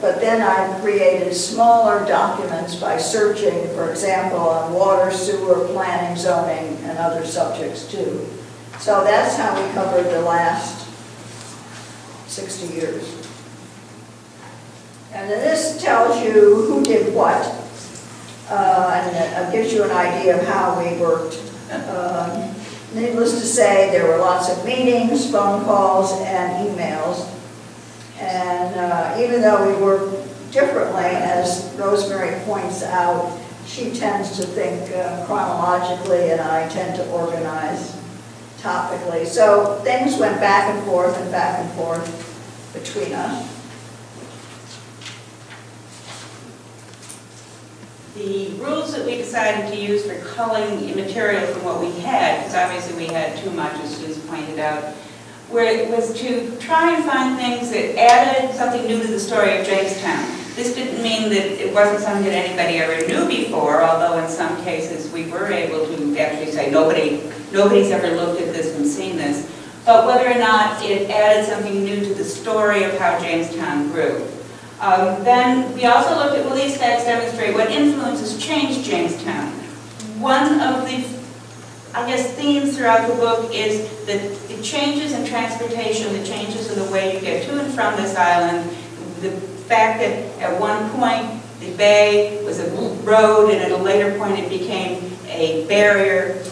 but then I created smaller documents by searching, for example, on water, sewer, planning, zoning, and other subjects too. So that's how we covered the last 60 years. And then this tells you who did what, and it gives you an idea of how we worked. Needless to say, there were lots of meetings, phone calls, and emails. And even though we work differently, as Rosemary points out, she tends to think chronologically, and I tend to organize topically. So things went back and forth between us. The rules that we decided to use for culling material from what we had, because obviously we had too much, as Susan pointed out, was to try and find things that added something new to the story of Jamestown. This didn't mean that it wasn't something that anybody ever knew before, although in some cases we were able to actually say nobody's ever looked at this and seen this, but whether or not it added something new to the story of how Jamestown grew. Then we also looked at, well, these facts demonstrate what influences changed Jamestown. One of the, I guess, themes throughout the book is that the changes in transportation, the changes in the way you get to and from this island, the fact that at one point the bay was a road and at a later point it became a barrier.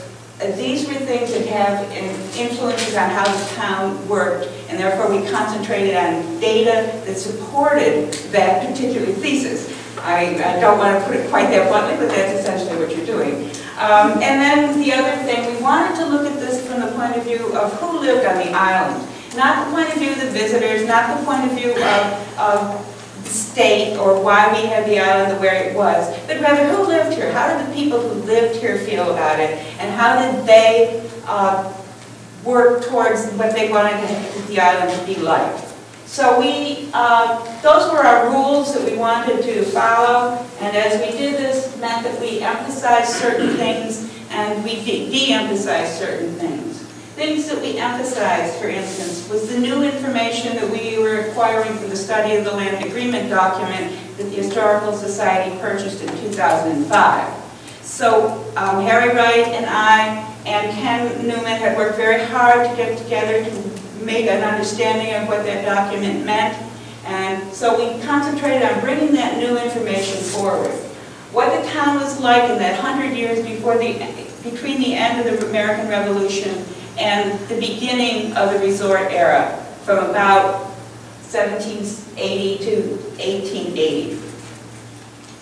These were things that have influences on how the town worked, and therefore we concentrated on data that supported that particular thesis. I don't want to put it quite that bluntly, but that's essentially what you're doing. And then the other thing, we wanted to look at this from the point of view of who lived on the island. Not the point of view of the visitors, not the point of view of the state or why we had the island the way it was, but rather who lived here. How did the people who lived here feel about it, and how did they work towards what they wanted the island to be like? So those were our rules that we wanted to follow, and as we did this, meant that we emphasized certain things and we de-emphasized certain things. Things that we emphasized, for instance, was the new information that we were acquiring from the study of the land agreement document that the Historical Society purchased in 2005. So Harry Wright and I and Ken Newman had worked very hard to get together to make an understanding of what that document meant, and so we concentrated on bringing that new information forward. What the town was like in that 100 years between the end of the American Revolution and the beginning of the resort era, from about 1780 to 1880.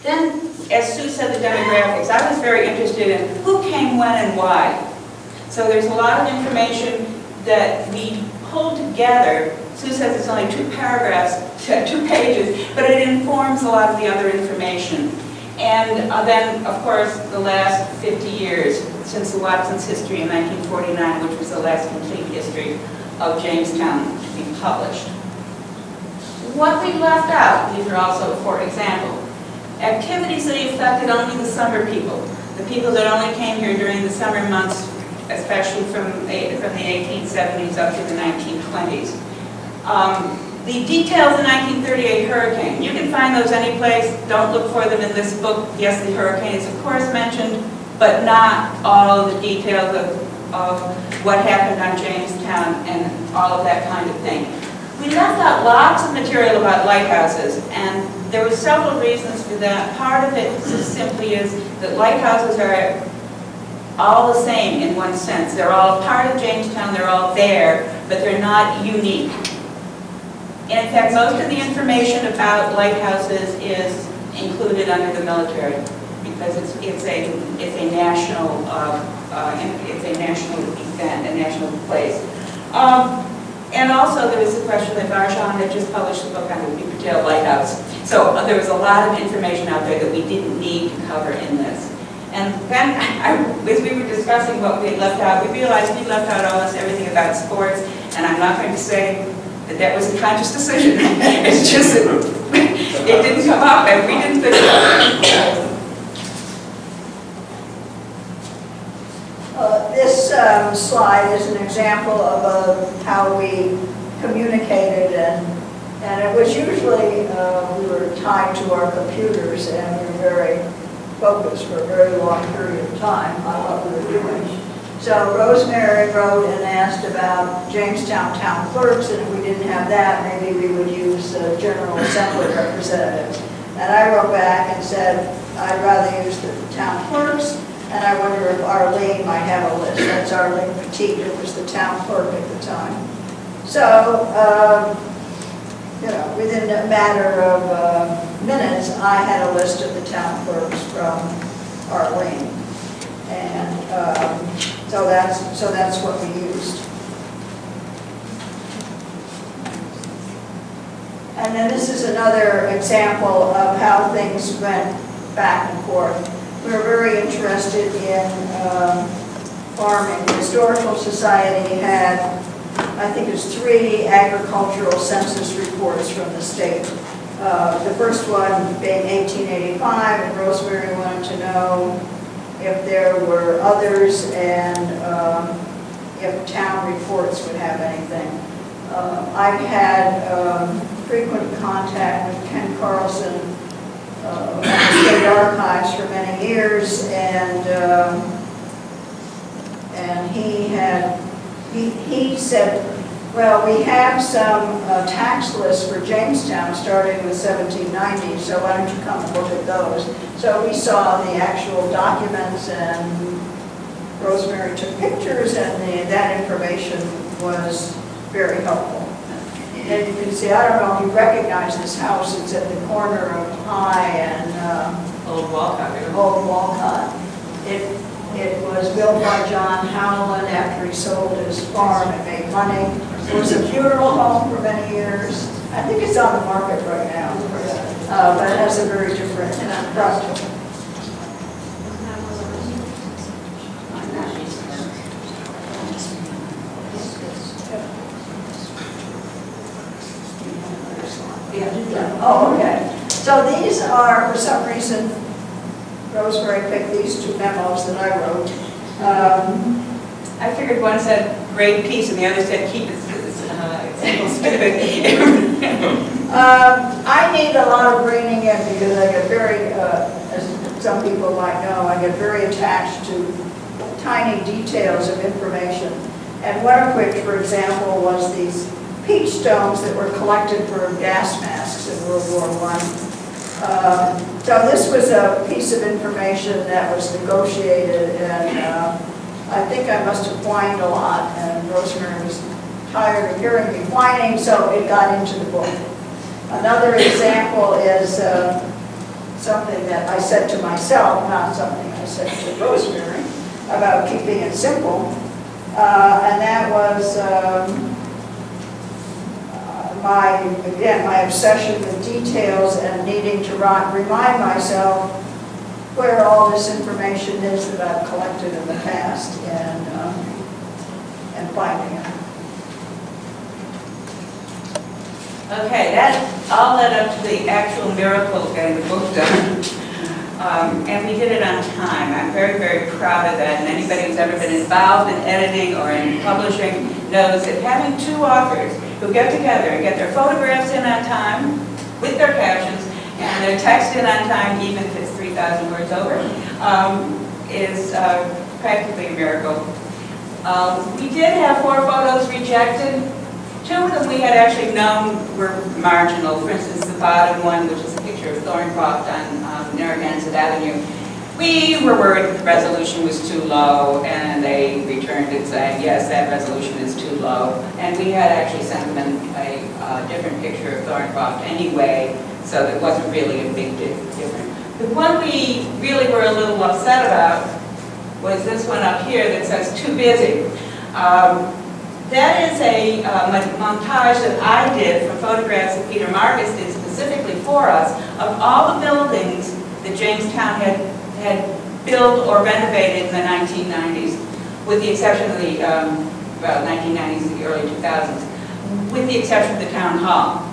Then, as Sue said, the demographics. I was very interested in who came when and why. So there's a lot of information that we pulled together. Sue says it's only 2 paragraphs, 2 pages, but it informs a lot of the other information. And then, of course, the last 50 years, since the Watson's history in 1949, which was the last complete history of Jamestown to be published. What we left out, these are also, for example, activities that affected only the summer people, the people that only came here during the summer months, especially from the 1870s up to the 1920s. The details of the 1938 hurricane, you can find those any place. Don't look for them in this book. Yes, the hurricane is of course mentioned, but not all of the details of what happened on Jamestown and all of that kind of thing. We left out lots of material about lighthouses, and there were several reasons for that. Part of it just simply is that lighthouses are all the same in one sense. They're all part of Jamestown, they're all there, but they're not unique. And in fact, most of the information about lighthouses is included under the military because it's a national event, a national place. And also there was the question that Barjan had just published a book on the Beavertail Lighthouse. So there was a lot of information out there that we didn't need to cover in this. And then, as we were discussing what we had left out, we realized we left out almost everything about sports, and I'm not going to say that that was a conscious decision. It's just that it didn't come up, and we didn't think about it. This slide is an example of how we communicated, and it was usually, we were were tied to our computers, and we were very focused for a very long period of time on what we were doing. So Rosemary wrote and asked about Jamestown town clerks, and if we didn't have that, maybe we would use General Assembly representatives. And I wrote back and said, I'd rather use the town clerks, and I wonder if Arlene might have a list. That's Arlene Petit, who was the town clerk at the time. So, you know, within a matter of minutes, I had a list of the town clerks from Arlene. And so that's what we used. And then this is another example of how things went back and forth. We were very interested in farming. The Historical Society had, I think it was 3 agricultural census reports from the state. The first one being 1885, and Rosemary wanted to know if there were others and if town reports would have anything. I've had frequent contact with Ken Carlson at the State Archives for many years, and he said, well, we have some tax lists for Jamestown starting with 1790, so why don't you come and look at those? So we saw the actual documents, and Rosemary took pictures, and that information was very helpful. And you can see, I don't know if you recognize this house, it's at the corner of High and Old Walcott. Old Walcott. It was built by John Howland after he sold his farm and made money. It was a funeral home for many years. I think it's on the market right now, but it has a very different front. Oh, okay. So these are, for some reason, Rosemary picked these 2 memos that I wrote. I figured one said great peace and the other said keep it I need a lot of reining in because I get very, as some people might know, I get very attached to tiny details of information. And one of which, for example, was these peach stones that were collected for gas masks in World War I. So this was a piece of information that was negotiated, and I think I must have whined a lot, and Rosemary was tired of hearing me whining, so it got into the book. Another example is something that I said to myself, not something I said to Rosemary, about keeping it simple, and that was my obsession with details and needing to remind myself where all this information is that I've collected in the past and finding it. Okay, that all led up to the actual miracle of getting the book done. And we did it on time. I'm very, very proud of that. And anybody who's ever been involved in editing or in publishing knows that having 2 authors who get together and get their photographs in on time with their captions and their text in on time, even if it's 3,000 words over, is practically a miracle. We did have 4 photos rejected. 2 of them we had actually known were marginal. For instance, the bottom one, which is a picture of Thorncroft on Narragansett Avenue. We were worried the resolution was too low, and they returned it saying, yes, that resolution is too low. And we had actually sent them a different picture of Thorncroft anyway, so there wasn't really a big difference. The one we really were a little upset about was this one up here that says, too busy. That is a montage that I did for photographs that Peter Marcus did specifically for us of all the buildings that Jamestown had built or renovated in the 1990s, with the exception of the, 1990s to the early 2000s, with the exception of the town hall.